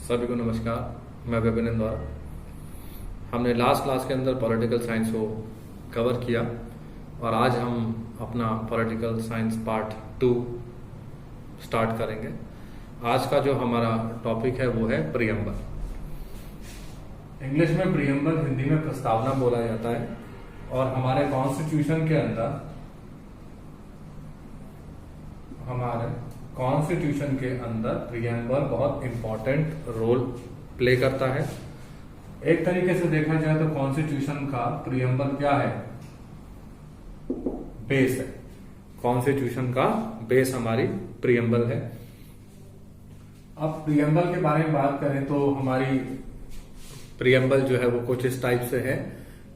सभी को नमस्कार। मैं विपिन इंदौर। हमने लास्ट क्लास के अंदर पॉलिटिकल साइंस को कवर किया और आज हम अपना पॉलिटिकल साइंस पार्ट 2 स्टार्ट करेंगे। आज का जो हमारा टॉपिक है वो है प्रीएम्बल। इंग्लिश में प्रीएम्बल, हिंदी में प्रस्तावना बोला जाता है और हमारे कॉन्स्टिट्यूशन के अंदर प्रीएम्बल बहुत इंपॉर्टेंट रोल प्ले करता है। एक तरीके से देखा जाए तो कॉन्स्टिट्यूशन का प्रीएम्बल क्या है? बेस है। कॉन्स्टिट्यूशन का बेस हमारी प्रीएम्बल है। अब प्रीएम्बल के बारे में बात करें तो हमारी प्रीएम्बल जो है वो कुछ इस टाइप से है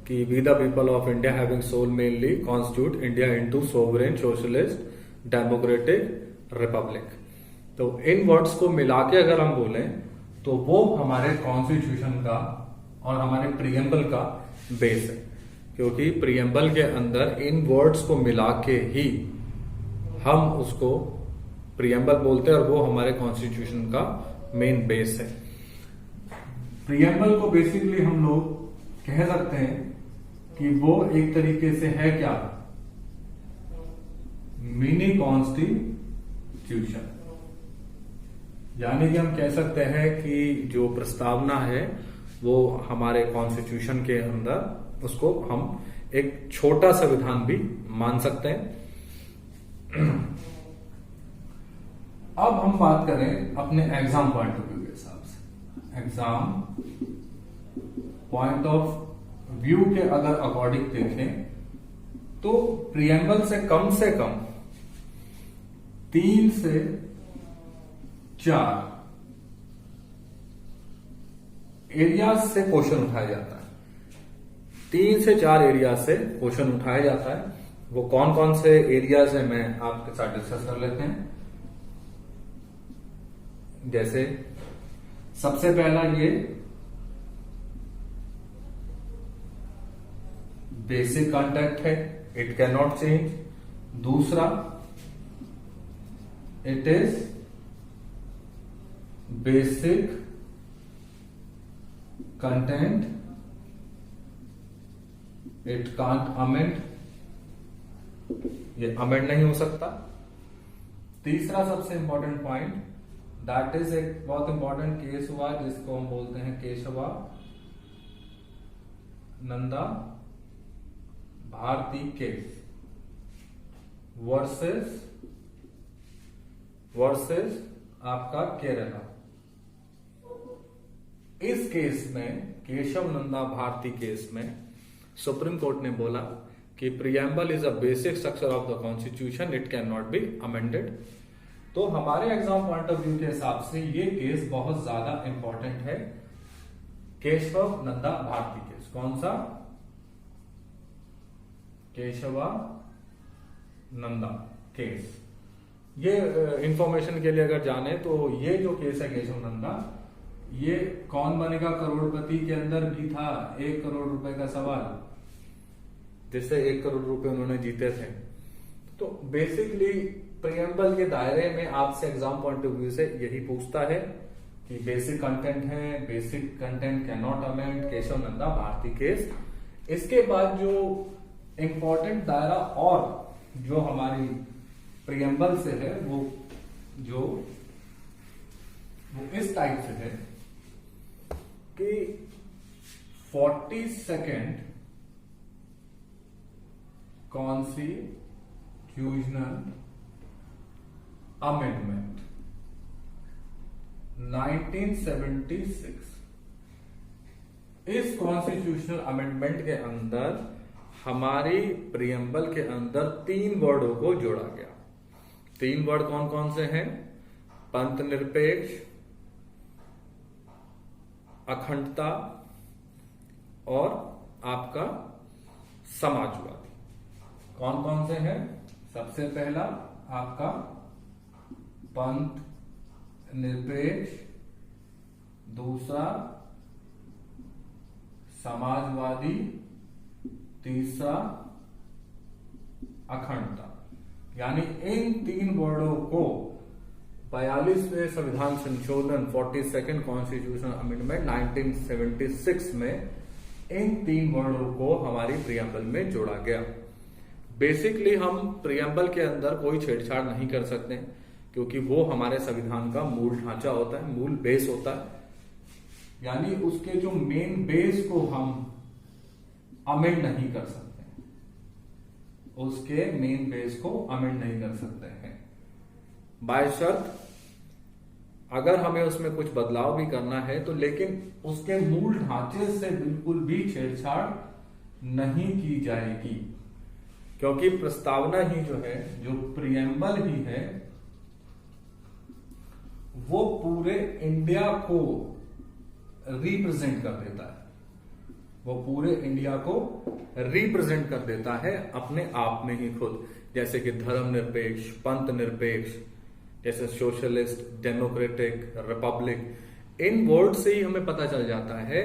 कि we the people of India having solemnly constitute India into sovereign socialist democratic republic. तो इन वर्ड्स को मिला के अगर हम बोलें तो वो हमारे कॉन्स्टिट्यूशन का और हमारे प्रीएम्बल का बेस है, क्योंकि प्रीएम्बल के अंदर इन वर्ड्स को मिला के ही हम उसको प्रीएम्बल बोलते हैं और वो हमारे कॉन्स्टिट्यूशन का मेन बेस है। प्रीएम्बल को बेसिकली हम लोग कह सकते हैं कि वो एक तरीके से है क्या? Mini constitution. यानी कि हम कह सकते हैं कि जो प्रस्तावना है वो हमारे कॉन्स्टिट्यूशन के अंदर उसको हम एक छोटा संविधान भी मान सकते हैं। अब हम बात करें अपने एग्जाम पॉइंट ऑफ व्यू के हिसाब से। एग्जाम पॉइंट ऑफ व्यू के अगर अकॉर्डिंग देखें तो प्रीएम्बल से कम 3 से 4 एरियाज से क्वेश्चन उठाया जाता है। 3 से 4 एरिया से क्वेश्चन उठाया जाता है। वो कौन कौन से एरियाज है मैं आपके साथ डिस्कस कर लेते हैं। जैसे सबसे पहला ये बेसिक कॉन्टेक्ट है, इट कैन नॉट चेंज। दूसरा, it is basic content, it can't amend, ये अमेंड नहीं हो सकता। तीसरा सबसे इंपॉर्टेंट पॉइंट, दैट इज एक बहुत इंपॉर्टेंट केस हुआ जिसको हम बोलते हैं केशवा नंदा भारती केस वर्सेस आपका केरला। इस केस में, केशव नंदा भारती केस में, सुप्रीम कोर्ट ने बोला कि preamble is a basic structure of the constitution, it can not be amended. तो हमारे एग्जाम पॉइंट ऑफ व्यू के हिसाब से ये केस बहुत ज्यादा इंपॉर्टेंट है। केशव नंदा भारती केस। कौन सा? केशवा नंदा केस। ये इंफॉर्मेशन के लिए अगर जाने तो ये जो केस है केशव नंदा, ये कौन बनेगा करोड़पति के अंदर भी था 1 करोड़ रुपए का सवाल, जिससे 1 करोड़ रुपए उन्होंने जीते थे। तो बेसिकली प्रीएम्बल के दायरे में आपसे एग्जाम पॉइंट ऑफ व्यू से यही पूछता है कि बेसिक कंटेंट है, basic content can not amend, Kesavananda Bharati case. इसके बाद जो इंपॉर्टेंट दायरा और जो हमारी प्रीएम्बल से है वो इस टाइप से है कि 42nd कॉन्स्टिट्यूशनल अमेंडमेंट 1976। इस कॉन्स्टिट्यूशनल अमेंडमेंट के अंदर हमारी प्रीएम्बल के अंदर 3 वर्डों को जोड़ा गया। 3 वर्ड कौन कौन से हैं? पंथ निरपेक्ष, अखंडता और आपका समाजवादी। कौन कौन से हैं? सबसे पहला आपका पंथ निरपेक्ष, दूसरा समाजवादी, तीसरा अखंडता। यानी इन 3 वर्डों को 42वें संविधान संशोधन 42nd कॉन्स्टिट्यूशनल अमेंडमेंट 1976 में इन 3 वर्डों को हमारी प्रियम्बल में जोड़ा गया। बेसिकली हम प्रियम्बल के अंदर कोई छेड़छाड़ नहीं कर सकते क्योंकि वो हमारे संविधान का मूल ढांचा होता है, मूल बेस होता है, यानी उसके जो मेन बेस को हम अमेंड नहीं कर सकते, उसके मेन बेस को अमेंड नहीं कर सकते हैं। बाय शर्त अगर हमें उसमें कुछ बदलाव भी करना है तो, लेकिन उसके मूल ढांचे से बिल्कुल भी छेड़छाड़ नहीं की जाएगी, क्योंकि प्रस्तावना ही जो है, जो प्रियम्बल ही है, वो पूरे इंडिया को रिप्रेजेंट कर देता है, वो पूरे इंडिया को रिप्रेजेंट कर देता है अपने आप में ही खुद। जैसे कि धर्मनिरपेक्ष, पंथ निरपेक्ष, जैसे सोशलिस्ट, डेमोक्रेटिक, रिपब्लिक, इन वर्ड से ही हमें पता चल जाता है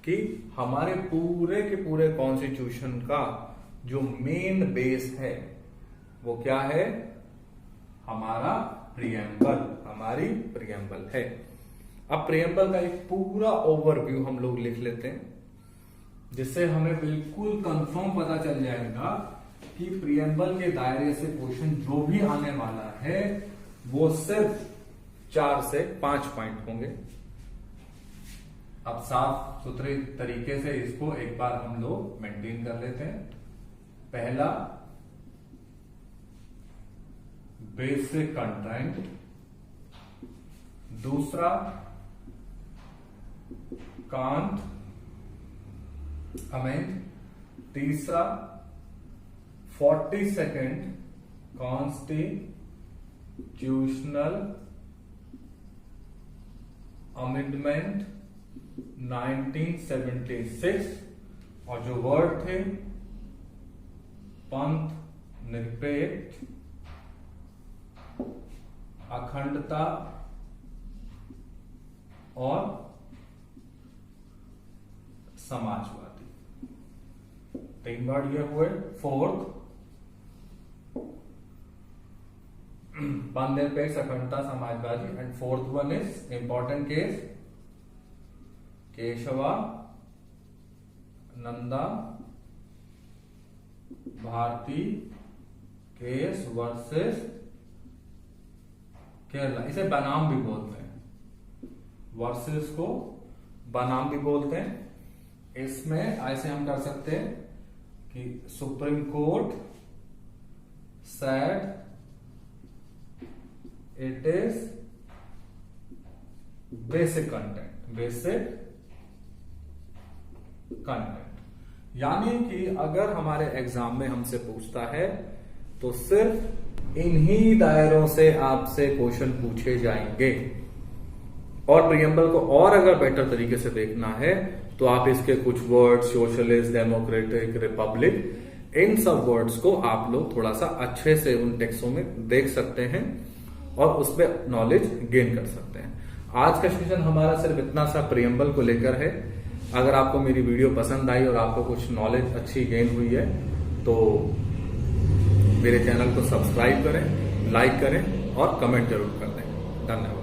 कि हमारे पूरे के पूरे कॉन्स्टिट्यूशन का जो मेन बेस है वो क्या है, हमारा प्रियम्बल, हमारी प्रियम्बल है। अब प्रियम्बल का एक पूरा ओवरव्यू हम लोग लिख लेते हैं, जिससे हमें बिल्कुल कंफर्म पता चल जाएगा कि प्रियम्बल के दायरे से क्वेश्चन जो भी आने वाला है वो सिर्फ 4 से 5 पॉइंट होंगे। अब साफ सुथरे तरीके से इसको एक बार हम लोग मेंटेन कर लेते हैं। पहला, बेसिक कंटेंट, दूसरा कांट अमेंड, तीसरा 42nd कॉन्स्टिट्यूशनल अमेंडमेंट 1976, और जो वर्ड थे पंथ निरपेक्ष, अखंडता और समाजवादी, 3 वर्ड ये हुए। फोर्थ, पंथ निरपेक्ष, अखंडता, समाजवादी, and fourth one is important case, Kesavananda Bharati case versus Kerala. इसे बनाम भी बोलते हैं, वर्सेस को बनाम भी बोलते हैं। इसमें ऐसे हम कर सकते हैं कि supreme court said it is basic content, यानी कि अगर हमारे एग्जाम में हमसे पूछता है तो सिर्फ इन्हीं दायरों से आपसे क्वेश्चन पूछे जाएंगे। और प्रियम्बल को और अगर बेटर तरीके से देखना है तो आप इसके कुछ वर्ड्स, सोशलिस्ट, डेमोक्रेटिक, रिपब्लिक, इन सब वर्ड्स को आप लोग थोड़ा सा अच्छे से उन टेक्सों में देख सकते हैं और उस पर नॉलेज गेन कर सकते हैं। आज का सेशन हमारा सिर्फ इतना सा प्रियम्बल को लेकर है। अगर आपको मेरी वीडियो पसंद आई और आपको कुछ नॉलेज अच्छी गेन हुई है तो मेरे चैनल को सब्सक्राइब करें, लाइक करें और कमेंट जरूर कर दें। धन्यवाद।